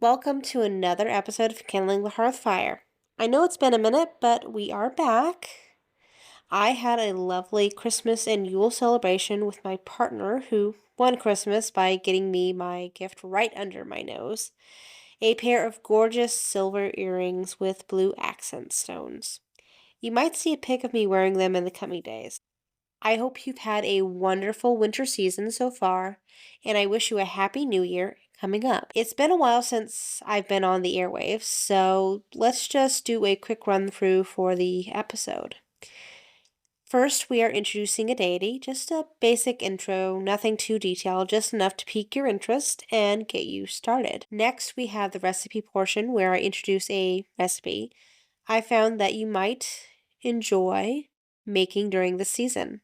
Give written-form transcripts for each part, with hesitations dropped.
Welcome to another episode of Kindling the Hearthfire. I know it's been a minute, but we are back. I had a lovely Christmas and Yule celebration with my partner who won Christmas by getting me my gift right under my nose, a pair of gorgeous silver earrings with blue accent stones. You might see a pic of me wearing them in the coming days. I hope you've had a wonderful winter season so far, and I wish you a happy new year coming up. It's been a while since I've been on the airwaves, so let's just do a quick run through for the episode. First, we are introducing a deity, just a basic intro, nothing too detailed, just enough to pique your interest and get you started. Next, we have the recipe portion where I introduce a recipe I found that you might enjoy making during the season.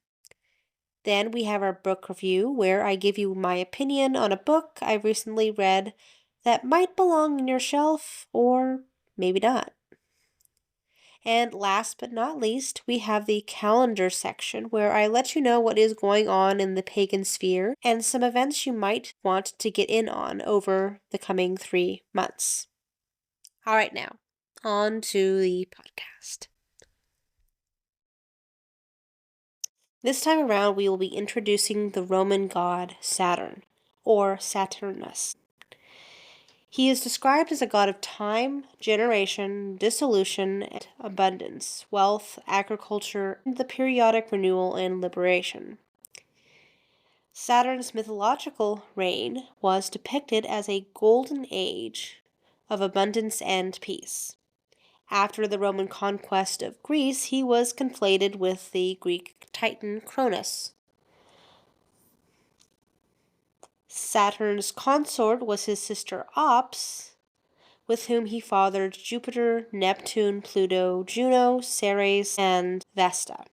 Then we have our book review, where I give you my opinion on a book I recently read that might belong in your shelf, or maybe not. And last but not least, we have the calendar section, where I let you know what is going on in the pagan sphere and some events you might want to get in on over the coming 3 months. All right, now, on to the podcast. This time around, we will be introducing the Roman god Saturn, or Saturnus. He is described as a god of time, generation, dissolution, and abundance, wealth, agriculture, and the periodic renewal and liberation. Saturn's mythological reign was depicted as a golden age of abundance and peace. After the Roman conquest of Greece, he was conflated with the Greek titan Cronus. Saturn's consort was his sister Ops, with whom he fathered Jupiter, Neptune, Pluto, Juno, Ceres, and Vesta.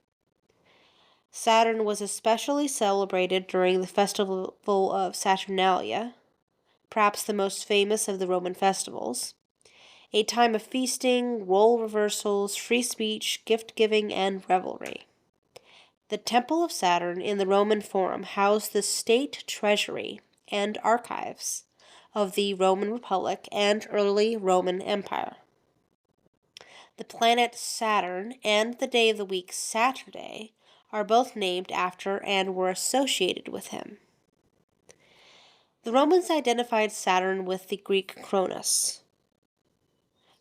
Saturn was especially celebrated during the festival of Saturnalia, perhaps the most famous of the Roman festivals, a time of feasting, role reversals, free speech, gift-giving, and revelry. The Temple of Saturn in the Roman Forum housed the state treasury and archives of the Roman Republic and early Roman Empire. The planet Saturn and the day of the week Saturday are both named after and were associated with him. The Romans identified Saturn with the Greek Cronus,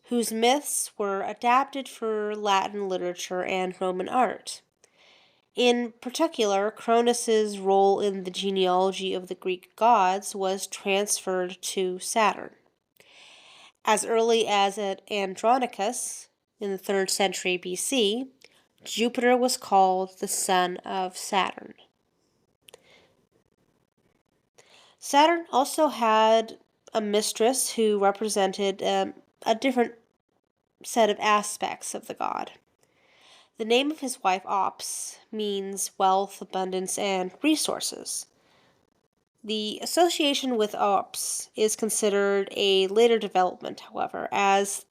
whose myths were adapted for Latin literature and Roman art. In particular, Cronus's role in the genealogy of the Greek gods was transferred to Saturn. As early as at Andronicus, in the 3rd century BC, Jupiter was called the son of Saturn. Saturn also had a mistress who represented a different set of aspects of the god. The name of his wife, Ops, means wealth, abundance, and resources. The association with Ops is considered a later development, however, as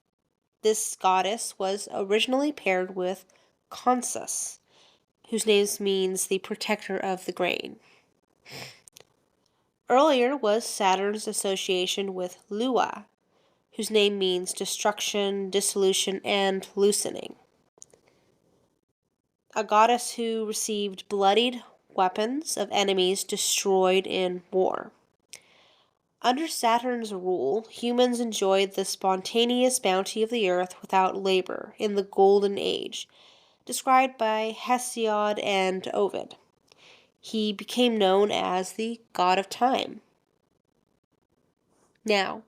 this goddess was originally paired with Consus, whose name means the protector of the grain. Earlier was Saturn's association with Lua, whose name means destruction, dissolution, and loosening. A goddess who received bloodied weapons of enemies destroyed in war. Under Saturn's rule, humans enjoyed the spontaneous bounty of the earth without labor in the Golden Age, described by Hesiod and Ovid. He became known as the god of time. Now,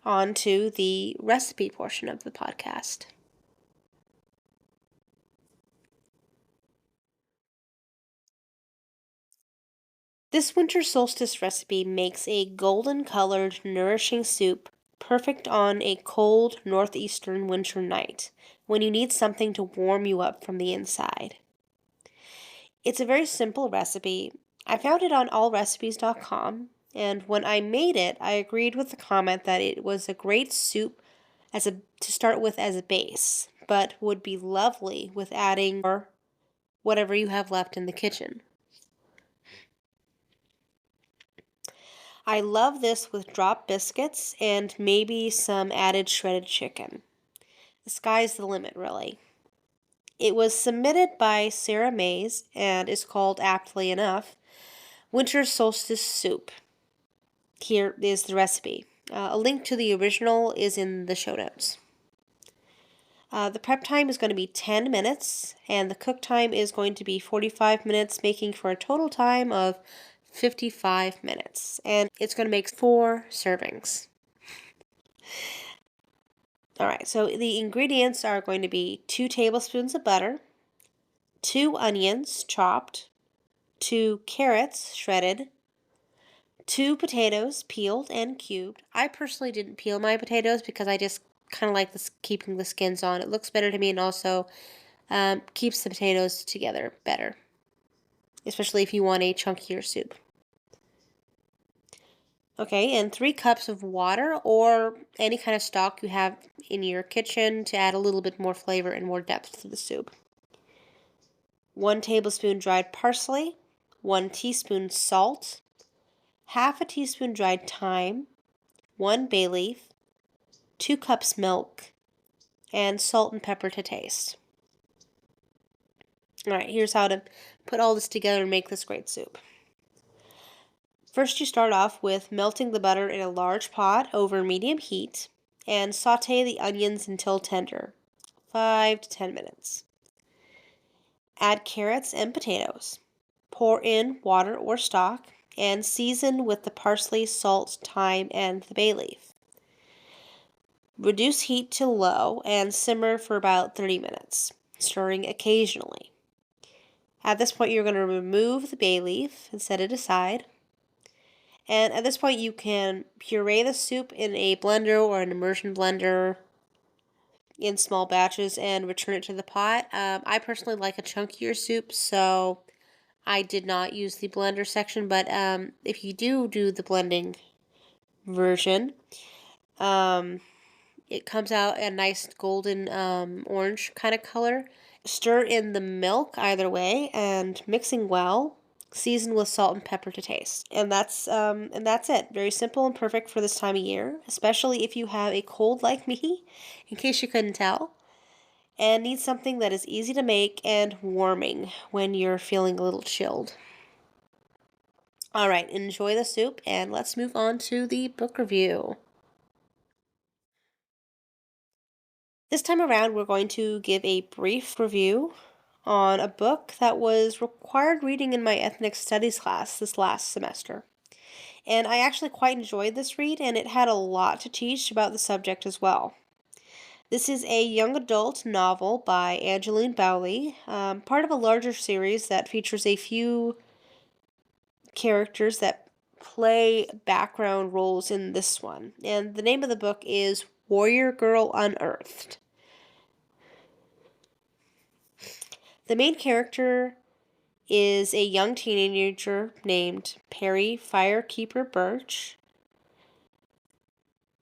on to the recipe portion of the podcast. This winter solstice recipe makes a golden-colored, nourishing soup perfect on a cold northeastern winter night when you need something to warm you up from the inside. It's a very simple recipe. I found it on allrecipes.com, and when I made it, I agreed with the comment that it was a great soup to start with as a base, but would be lovely with adding or whatever you have left in the kitchen. I love this with drop biscuits and maybe some added shredded chicken. The sky's the limit, really. It was submitted by Sarah Mays and is called, aptly enough, Winter Solstice Soup. Here is the recipe. A link to the original is in the show notes. The prep time is going to be 10 minutes, and the cook time is going to be 45 minutes, making for a total time of 55 minutes. And it's going to make 4 servings. Alright, so the ingredients are going to be 2 tablespoons of butter, 2 onions chopped, 2 carrots shredded, 2 potatoes peeled and cubed. I personally didn't peel my potatoes because I just kind of like this, keeping the skins on. It looks better to me and also keeps the potatoes together better, especially if you want a chunkier soup. Okay, and 3 cups of water or any kind of stock you have in your kitchen to add a little bit more flavor and more depth to the soup. 1 tablespoon dried parsley, 1 teaspoon salt, half a teaspoon dried thyme, 1 bay leaf, 2 cups milk, and salt and pepper to taste. Alright, here's how to put all this together and make this great soup. First, you start off with melting the butter in a large pot over medium heat and saute the onions until tender, 5 to 10 minutes. Add carrots and potatoes. Pour in water or stock and season with the parsley, salt, thyme, and the bay leaf. Reduce heat to low and simmer for about 30 minutes, stirring occasionally. At this point, you're going to remove the bay leaf and set it aside. And at this point, you can puree the soup in a blender or an immersion blender in small batches and return it to the pot. I personally like a chunkier soup, so I did not use the blender section. But if you do the blending version, it comes out a nice golden orange kind of color. Stir in the milk either way and mixing well. Season with salt and pepper to taste. And that's it. Very simple and perfect for this time of year, especially if you have a cold like me, in case you couldn't tell, and need something that is easy to make and warming when you're feeling a little chilled. Alright, enjoy the soup, and let's move on to the book review. This time around, we're going to give a brief review on a book that was required reading in my ethnic studies class this last semester. And I actually quite enjoyed this read, and it had a lot to teach about the subject as well. This is a young adult novel by Angeline Boulley, part of a larger series that features a few characters that play background roles in this one. And the name of the book is Warrior Girl Unearthed. The main character is a young teenager named Perry Firekeeper Birch,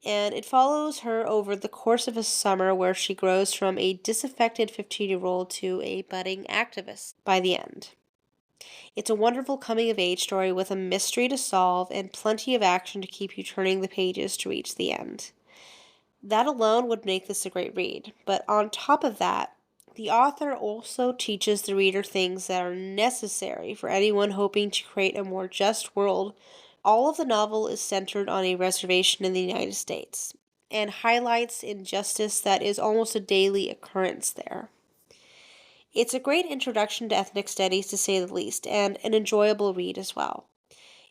and it follows her over the course of a summer where she grows from a disaffected 15-year-old to a budding activist by the end. It's a wonderful coming-of-age story with a mystery to solve and plenty of action to keep you turning the pages to reach the end. That alone would make this a great read, but on top of that, the author also teaches the reader things that are necessary for anyone hoping to create a more just world. All of the novel is centered on a reservation in the United States and highlights injustice that is almost a daily occurrence there. It's a great introduction to ethnic studies, to say the least, and an enjoyable read as well.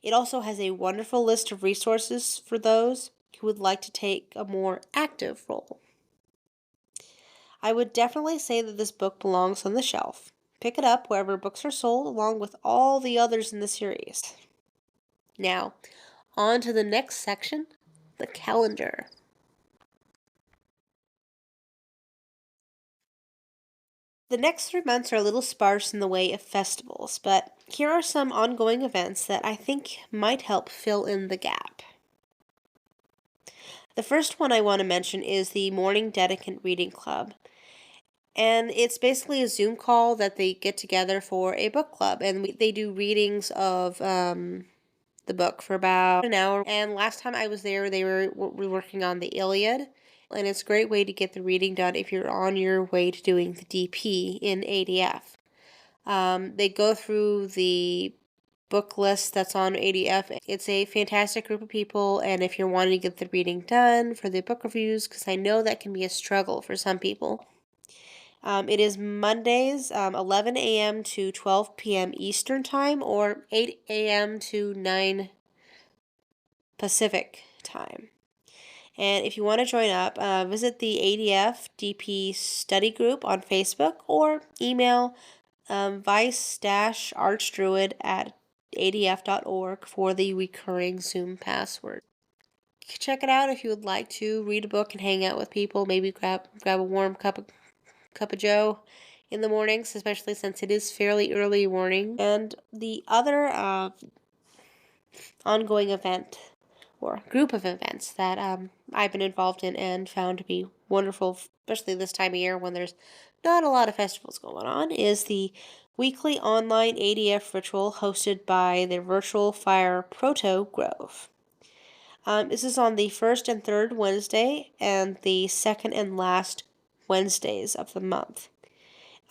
It also has a wonderful list of resources for those who would like to take a more active role. I would definitely say that this book belongs on the shelf. Pick it up wherever books are sold, along with all the others in the series. Now, on to the next section, the calendar. The next 3 months are a little sparse in the way of festivals, but here are some ongoing events that I think might help fill in the gap. The first one I want to mention is the Morning Dedicant Reading Club. And it's basically a Zoom call that they get together for a book club, and they do readings of the book for about an hour. And last time I was there, they were working on the Iliad. And it's a great way to get the reading done if you're on your way to doing the DP in ADF. They go through the book list that's on ADF. It's a fantastic group of people, and if you're wanting to get the reading done for the book reviews, because I know that can be a struggle for some people. It is Mondays, 11 a.m. to 12 p.m. Eastern Time, or 8 a.m. to 9 Pacific Time. And if you want to join up, visit the ADF DP study group on Facebook or email vice-archdruid@adf.org for the recurring Zoom password. Check it out if you would like to read a book and hang out with people. Maybe grab a warm cup of joe in the mornings, especially since it is fairly early morning. And the other ongoing event or group of events that I've been involved in and found to be wonderful, especially this time of year when there's not a lot of festivals going on, is the weekly online ADF ritual hosted by the Virtual Fire Proto Grove. This is on the first and third Wednesday and the second and last Wednesdays of the month.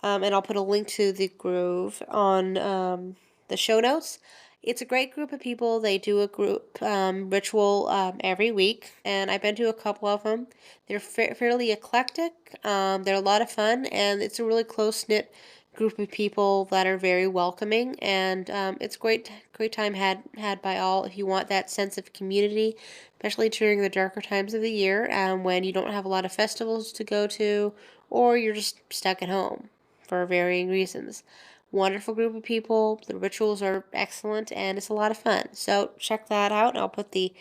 And I'll put a link to the Grove on the show notes. It's a great group of people. They do a group ritual every week, and I've been to a couple of them. They're fairly eclectic. They're a lot of fun, and it's a really close-knit group of people that are very welcoming, and it's great time had by all if you want that sense of community, especially during the darker times of the year when you don't have a lot of festivals to go to, or you're just stuck at home for varying reasons. Wonderful group of people. The rituals are excellent, and it's a lot of fun. So check that out. I'll put the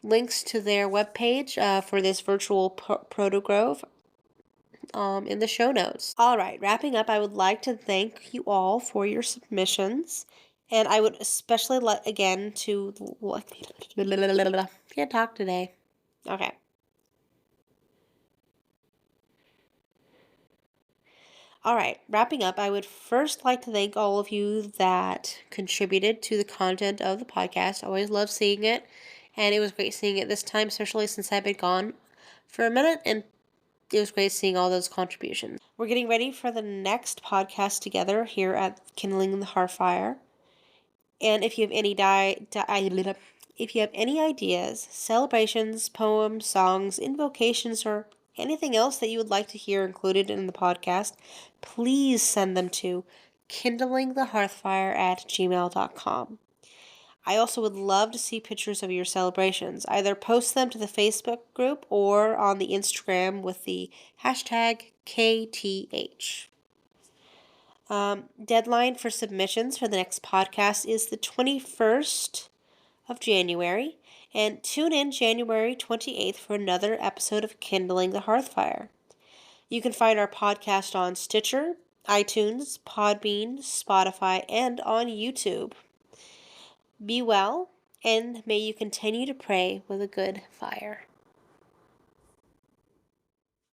links to their webpage for this virtual Proto-Grove in the show notes. All right, wrapping up, I would like to thank you all for your submissions. And I would especially like, again, to... Can't talk today. Okay. All right, wrapping up, I would first like to thank all of you that contributed to the content of the podcast. I always love seeing it, and it was great seeing it this time, especially since I've been gone for a minute, and it was great seeing all those contributions. We're getting ready for the next podcast together here at Kindling the Hearthfire. And if you have any if you have any ideas, celebrations, poems, songs, invocations, or anything else that you would like to hear included in the podcast, please send them to kindlingthehearthfire@gmail.com. I also would love to see pictures of your celebrations. Either post them to the Facebook group or on the Instagram with the hashtag KTH. Deadline for submissions for the next podcast is the 21st of January, and tune in January 28th for another episode of Kindling the Hearthfire. You can find our podcast on Stitcher, iTunes, Podbean, Spotify, and on YouTube. Be well, and may you continue to pray with a good fire.